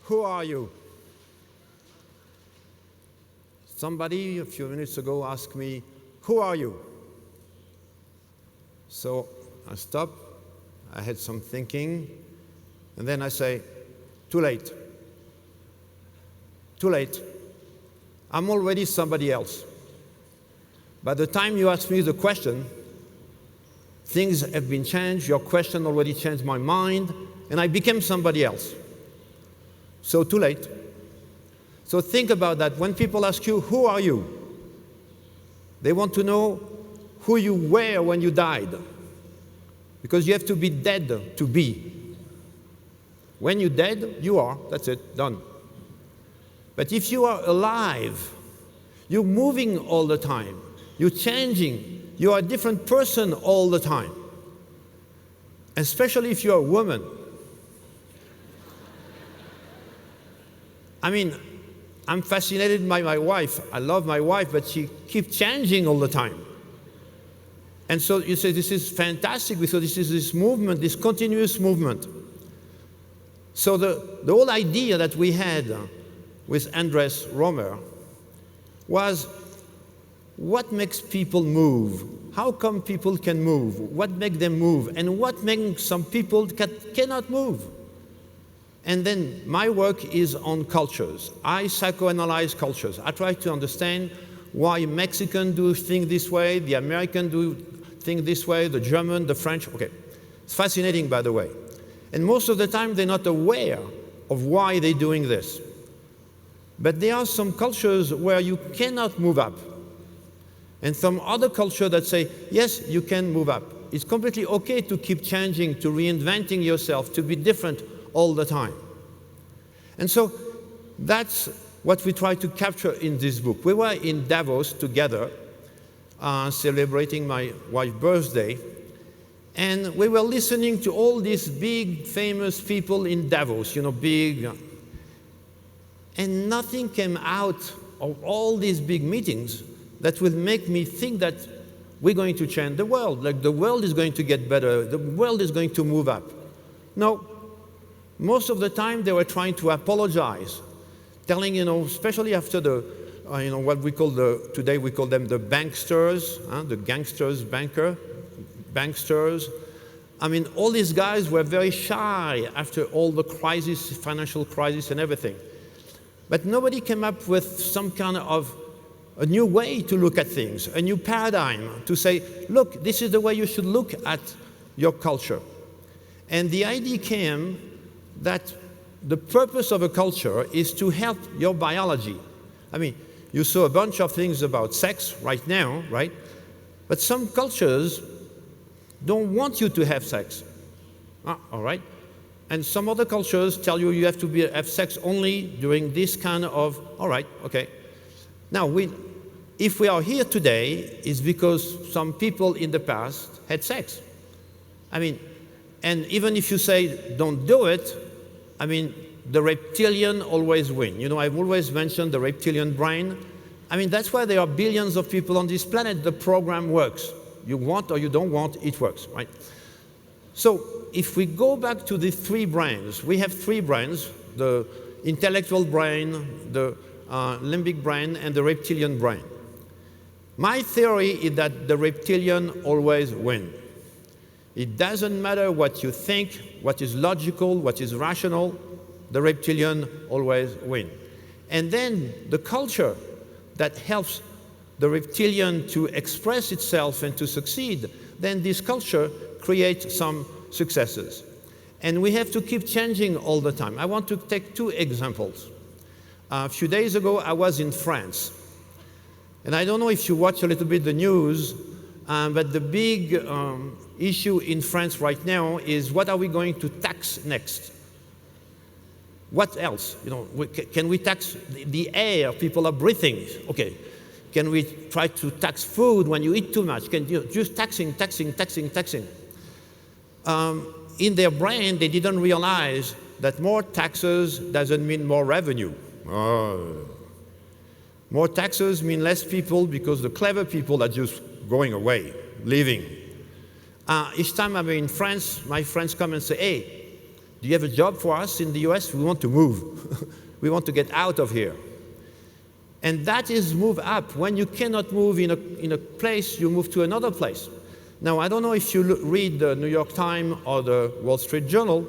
Who are you? Somebody a few minutes ago asked me, who are you? So I stopped, I had some thinking, and then I say, too late. Too late. I'm already somebody else. By the time you ask me the question, things have been changed, your question already changed my mind, and I became somebody else. So too late. So think about that. When people ask you, who are you? They want to know who you were when you died. Because you have to be dead to be. When you're dead, you are. That's it, done. But if you are alive, you're moving all the time. You're changing. You are a different person all the time. Especially if you're a woman. I mean, I'm fascinated by my wife. I love my wife, but she keeps changing all the time. And so you say, this is fantastic, because this is this movement, this continuous movement. So the whole idea that we had with Andres Romer was, what makes people move? How come people can move? What makes them move? And what makes some people cannot move? And then my work is on cultures. I psychoanalyze cultures. I try to understand why Mexicans do things this way, the Americans do things this way, the German, the French. Okay, it's fascinating, by the way. And most of the time, they're not aware of why they're doing this. But there are some cultures where you cannot move up. And some other culture that say, yes, you can move up. It's completely okay to keep changing, to reinventing yourself, to be different all the time. And so that's what we try to capture in this book. We were in Davos together, celebrating my wife's birthday, and we were listening to all these big, famous people in Davos, big, and nothing came out of all these big meetings that will make me think that we're going to change the world, like the world is going to get better, the world is going to move up. No. Most of the time, they were trying to apologize, telling, especially after the, what we call today we call them the banksters, the gangsters, banksters. I mean, all these guys were very shy after all the crisis, financial crisis and everything. But nobody came up with some kind of a new way to look at things, a new paradigm to say, look, this is the way you should look at your culture. And the idea came that the purpose of a culture is to help your biology. I mean, you saw a bunch of things about sex right now, right? But some cultures don't want you to have sex. All right? And some other cultures tell you you have to have sex only during this kind of, all right, okay. Now, if we are here today, it's because some people in the past had sex. I mean, and even if you say don't do it, I mean, the reptilian always win. I've always mentioned the reptilian brain. I mean, that's why there are billions of people on this planet. The program works. You want or you don't want, it works, right? So if we go back to the three brains, we have three brains, the intellectual brain, the limbic brain, and the reptilian brain. My theory is that the reptilian always wins. It doesn't matter what you think, what is logical, what is rational, the reptilian always wins. And then the culture that helps the reptilian to express itself and to succeed, then this culture creates some successes. And we have to keep changing all the time. I want to take two examples. A few days ago, I was in France. And I don't know if you watch a little bit the news, but the big issue in France right now is what are we going to tax next? What else? Can we tax the air people are breathing? Okay. Can we try to tax food when you eat too much? Just taxing. In their brain, they didn't realize that more taxes doesn't mean more revenue. More taxes mean less people because the clever people are just going away, leaving. Each time I'm in France, my friends come and say, hey, do you have a job for us in the US? We want to move. We want to get out of here. And that is move up. When you cannot move in a place, you move to another place. Now, I don't know if you read the New York Times or the Wall Street Journal,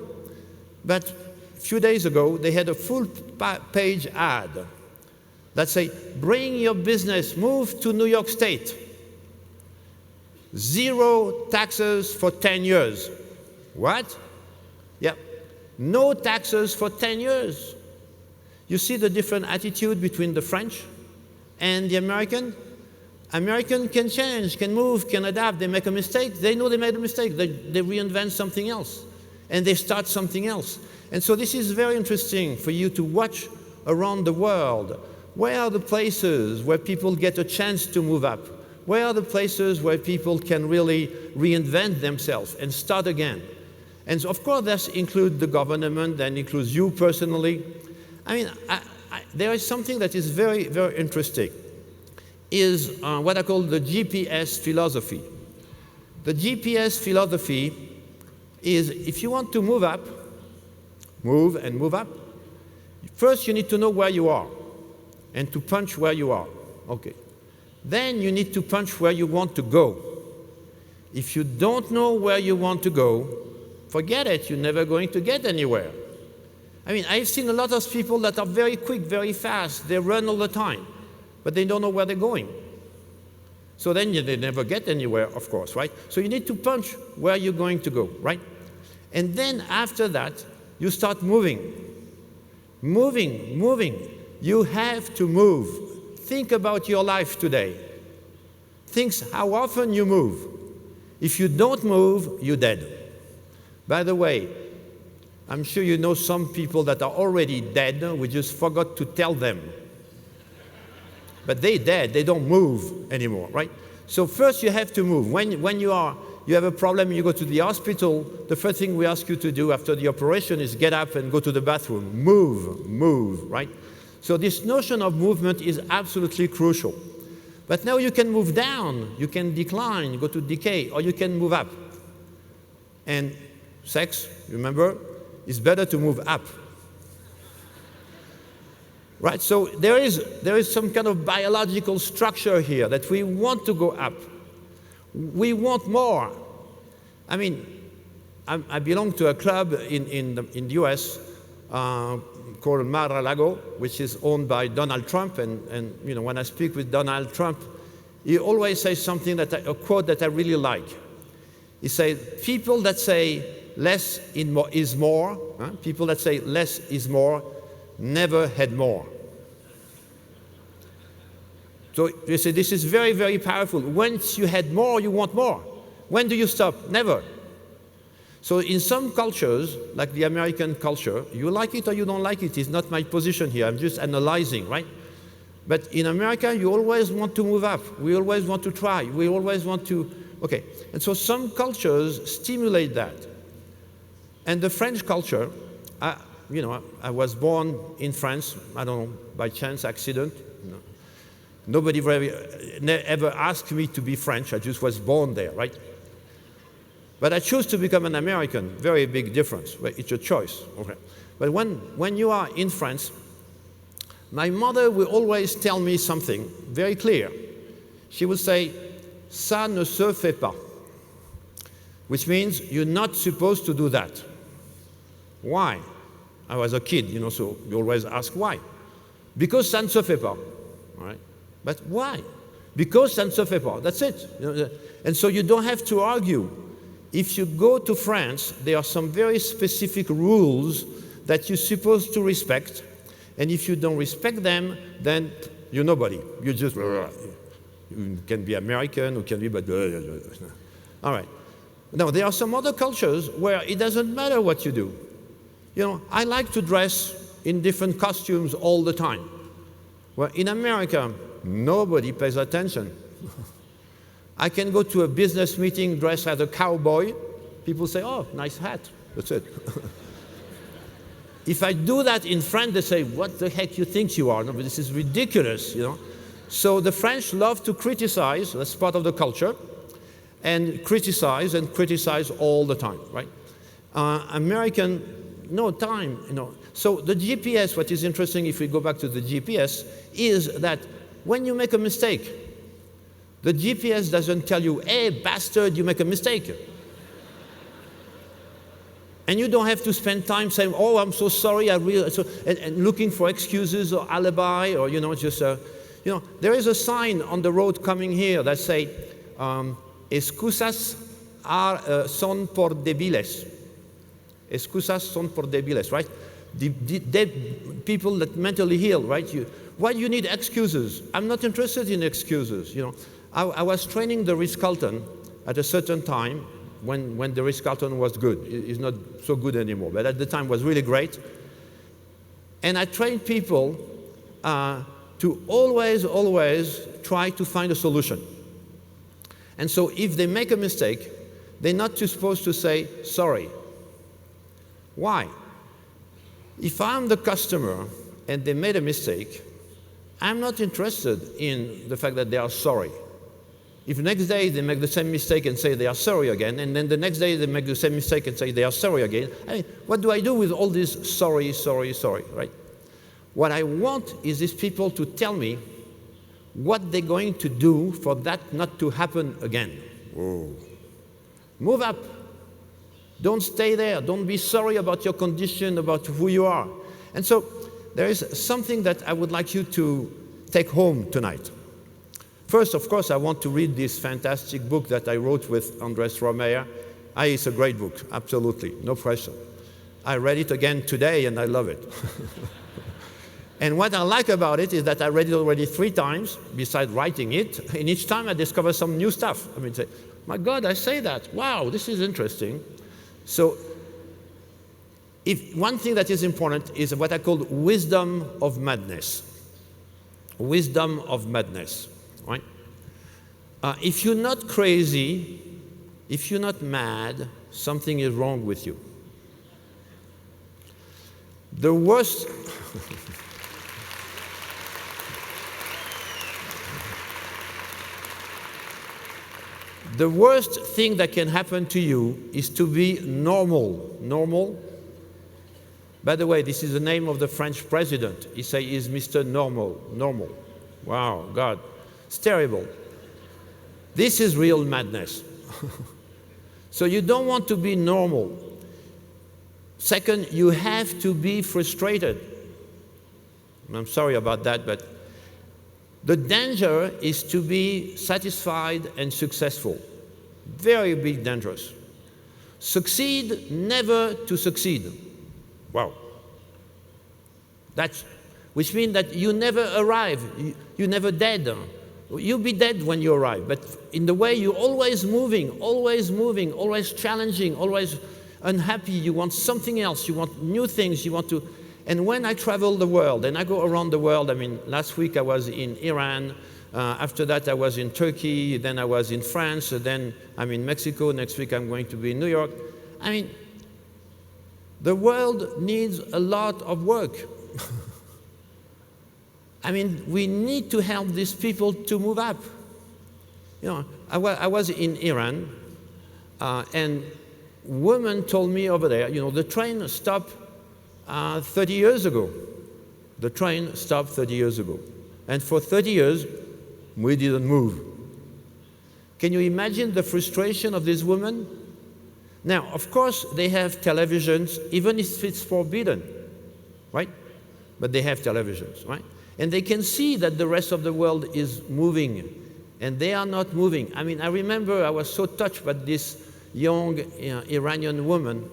but a few days ago, they had a full-page ad that say, bring your business, move to New York State. 0 taxes for 10 years. What? Yeah. No taxes for 10 years. You see the different attitude between the French and the American? American can change, can move, can adapt. They make a mistake. They know they made a mistake. They reinvent something else. And they start something else. And so this is very interesting for you to watch around the world. Where are the places where people get a chance to move up? Where are the places where people can really reinvent themselves and start again? And so, of course, that includes the government, that includes you personally. I mean, there is something that is very, very interesting, is what I call the GPS philosophy. The GPS philosophy is if you want to move up, move and move up, first you need to know where you are and to punch where you are. Okay. Then you need to punch where you want to go. If you don't know where you want to go, forget it, you're never going to get anywhere. I mean, I've seen a lot of people that are very quick, very fast. They run all the time, but they don't know where they're going. So then they never get anywhere, of course, right? So you need to punch where you're going to go, right? And then after that, you start moving. Moving. You have to move. Think about your life today. Think how often you move. If you don't move, you're dead. By the way, I'm sure you know some people that are already dead. We just forgot to tell them. But they're dead. They don't move anymore, right? So first you have to move. When you have a problem, you go to the hospital, the first thing we ask you to do after the operation is get up and go to the bathroom. Move, right? So this notion of movement is absolutely crucial. But now you can move down, you can decline, go to decay, or you can move up. And sex, remember, it's better to move up. Right? So there is some kind of biological structure here that we want to go up. We want more. I mean, I belong to a club in the US called Mar-a-Lago, which is owned by Donald Trump. And you know, when I speak with Donald Trump, he always says something a quote that I really like. He says, people that say less is more, people that say less is more, never had more. So you say this is very, very powerful. Once you had more, you want more. When do you stop? Never. So in some cultures, like the American culture, you like it or you don't like it. It's not my position here. I'm just analyzing, right? But in America, you always want to move up. We always want to try. We always want to, okay. And so some cultures stimulate that. And the French culture, you know, I was born in France, I don't know, by chance, accident. No. Nobody ever asked me to be French. I just was born there, right? But I chose to become an American. Very big difference. Right? It's a choice. Okay. But when you are in France, my mother will always tell me something very clear. She would say, "Ça ne se fait pas," which means you're not supposed to do that. Why? I was a kid, you know, so you always ask why. Because ça ne se fait pas. All right? But why? Because ça ne se fait pas. That's it. And so you don't have to argue. If you go to France, there are some very specific rules that you're supposed to respect. And if you don't respect them, then you're nobody. You're just... You can be American, you can be, but all right. Now, there are some other cultures where it doesn't matter what you do. You know, I like to dress in different costumes all the time. Well, in America, nobody pays attention. I can go to a business meeting dressed as a cowboy. People say, oh, nice hat. That's it. If I do that in France, they say, what the heck you think you are? No, but this is ridiculous, you know. So the French love to criticize, that's part of the culture, and criticize all the time, right? American, no time, you know. So the GPS, what is interesting if we go back to the GPS, is that when you make a mistake, the GPS doesn't tell you, hey, bastard, you make a mistake. And you don't have to spend time saying, oh, I'm so sorry, and looking for excuses or alibi or, you know, just, you know, there is a sign on the road coming here that say, excusas son por débiles. Excusas son por débiles, right? People that mentally ill, right? Why do you need excuses? I'm not interested in excuses, you know. I was training the Ritz-Carlton at a certain time, when the Ritz-Carlton was good. It's not so good anymore, but at the time was really great. And I trained people to always try to find a solution. And so if they make a mistake, they're not supposed to say, sorry. Why? If I'm the customer and they made a mistake, I'm not interested in the fact that they are sorry. If the next day they make the same mistake and say they are sorry again, and then the next day they make the same mistake and say they are sorry again, I mean, what do I do with all this sorry, right? What I want is these people to tell me what they're going to do for that not to happen again. Whoa. Move up. Don't stay there. Don't be sorry about your condition, about who you are. And so there is something that I would like you to take home tonight. First, of course, I want to read this fantastic book that I wrote with Andres Romeyer. It's a great book, absolutely, no pressure. I read it again today, and I love it. And what I like about it is that I read it already 3 times, besides writing it, and each time I discover some new stuff. I mean, say, my God, I say that. Wow, this is interesting. So, one thing that is important is what I call wisdom of madness. Wisdom of madness. Right? If you're not crazy, if you're not mad, something is wrong with you. The worst the worst thing that can happen to you is to be normal. Normal. By the way, this is the name of the French president. He says he's Mr. Normal. Normal. Wow, God. It's terrible. This is real madness. So you don't want to be normal. Second, you have to be frustrated. I'm sorry about that, but the danger is to be satisfied and successful. Very big dangerous. Succeed, never to succeed. Wow. Which means that you never arrive. You're never dead. You'll be dead when you arrive, but in the way you're always moving, always challenging, always unhappy. You want something else, you want new things, you want to. And when I travel the world, and I go around the world, I mean, last week I was in Iran, after that I was in Turkey, then I was in France, then I'm in Mexico, next week I'm going to be in New York. I mean, the world needs a lot of work. I mean, we need to help these people to move up. You know, I was in Iran, and women told me over there, you know, the train stopped 30 years ago. The train stopped 30 years ago. And for 30 years, we didn't move. Can you imagine the frustration of these women? Now, of course, they have televisions, even if it's forbidden, right? But they have televisions, right? And they can see that the rest of the world is moving, and they are not moving. I mean, I remember I was so touched by this young Iranian woman.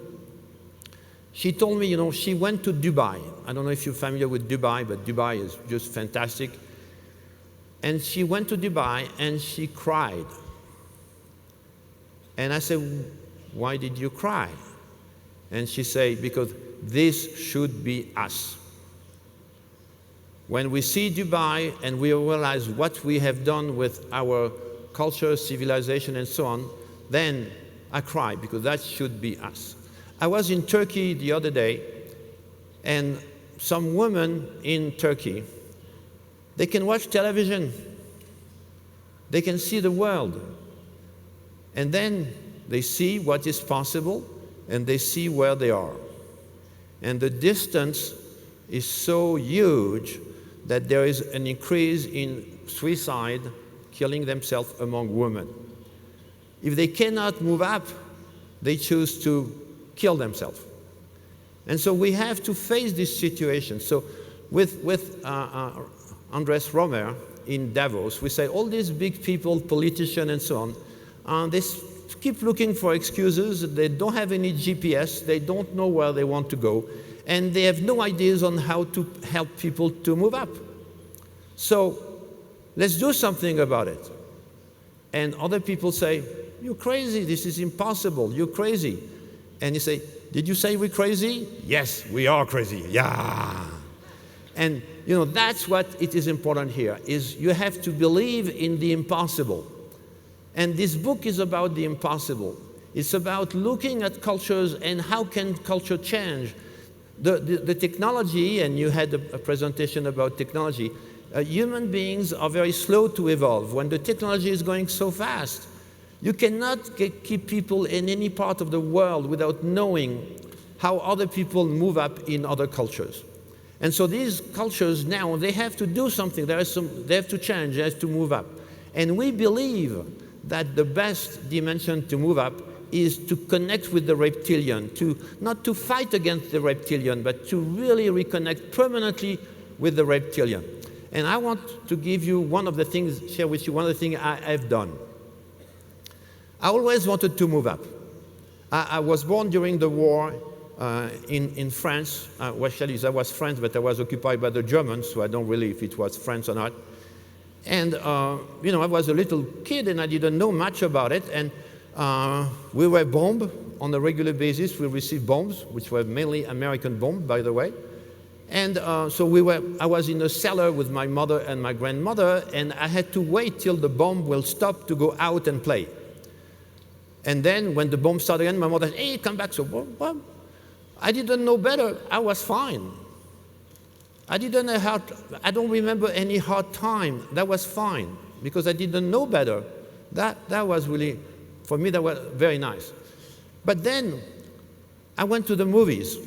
She told me, you know, she went to Dubai. I don't know if you're familiar with Dubai, but Dubai is just fantastic. And she went to Dubai and she cried. And I said, why did you cry? And she said, because this should be us. When we see Dubai and we realize what we have done with our culture, civilization, and so on, then I cry, because that should be us. I was in Turkey the other day, and some women in Turkey, they can watch television. They can see the world. And then they see what is possible, and they see where they are. And the distance is so huge that there is an increase in suicide, killing themselves among women. If they cannot move up, they choose to kill themselves. And so we have to face this situation. So with Andres Romer in Davos, we say all these big people, politicians and so on, they keep looking for excuses. They don't have any GPS. They don't know where they want to go. And they have no ideas on how to help people to move up. So let's do something about it. And other people say, you're crazy, this is impossible, you're crazy. And you say, did you say we're crazy? Yes, we are crazy, yeah. And you know, that's what it is important here, is you have to believe in the impossible. And this book is about the impossible. It's about looking at cultures and how can culture change. The technology, and you had a presentation about technology, human beings are very slow to evolve when the technology is going so fast. You cannot keep people in any part of the world without knowing how other people move up in other cultures. And so these cultures now, they have to do something. They have to change, they have to move up. And we believe that the best dimension to move up is to connect with the reptilian, not to fight against the reptilian, but to really reconnect permanently with the reptilian. And I want to give you share with you one of the things I've done. I always wanted to move up. I was born during the war in France. Actually, I was French, but I was occupied by the Germans, so I don't really if it was France or not. And, you know, I was a little kid and I didn't know much about it. And we were bombed on a regular basis. We received bombs, which were mainly American bombs, by the way. And so I was in a cellar with my mother and my grandmother, and I had to wait till the bomb will stop to go out and play. And then when the bomb started again, my mother said, hey, come back. So, well, I didn't know better. I was fine. I don't remember any hard time. That was fine, because I didn't know better. That was really, for me, that was very nice. But then I went to the movies,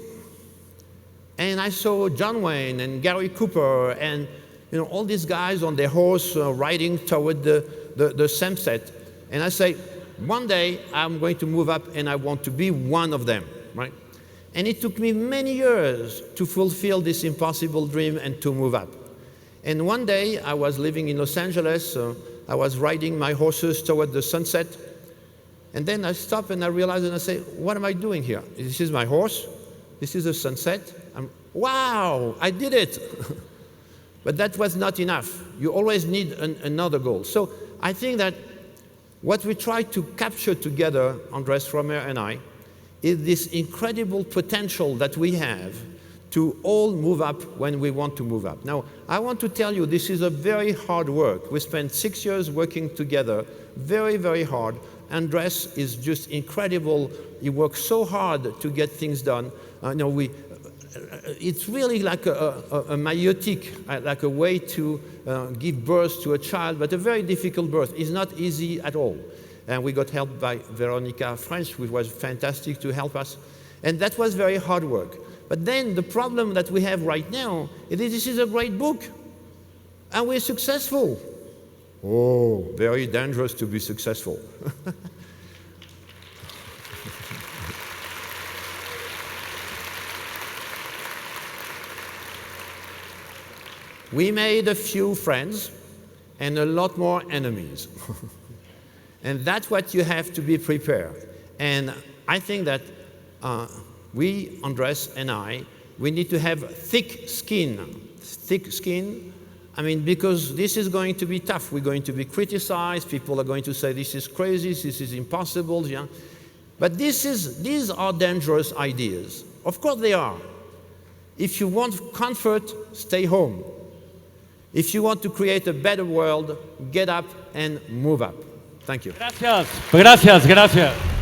and I saw John Wayne and Gary Cooper and you know all these guys on their horse riding toward the sunset. And I say, one day I'm going to move up and I want to be one of them, right? And it took me many years to fulfill this impossible dream and to move up. And one day I was living in Los Angeles. I was riding my horses toward the sunset. And then I stopped and I realized and I say, what am I doing here? This is my horse. This is the sunset. Wow, I did it. But that was not enough. You always need another goal. So I think that what we try to capture together, Andres Romer and I, is this incredible potential that we have to all move up when we want to move up. Now, I want to tell you, this is a very hard work. We spent 6 years working together, very, very hard. Andres is just incredible. He works so hard to get things done. It's really like a meiotic, like a way to give birth to a child, but a very difficult birth. It's not easy at all. And we got help by Veronica French, which was fantastic to help us. And that was very hard work. But then the problem that we have right now is this is a great book, and we're successful. Oh, very dangerous to be successful. We made a few friends and a lot more enemies. And that's what you have to be prepared. And I think that we, Andres and I, we need to have thick skin, I mean, because this is going to be tough. We're going to be criticized. People are going to say this is crazy, this is impossible. Yeah? But these are dangerous ideas. Of course they are. If you want comfort, stay home. If you want to create a better world, get up and move up. Thank you. Gracias. Gracias, gracias.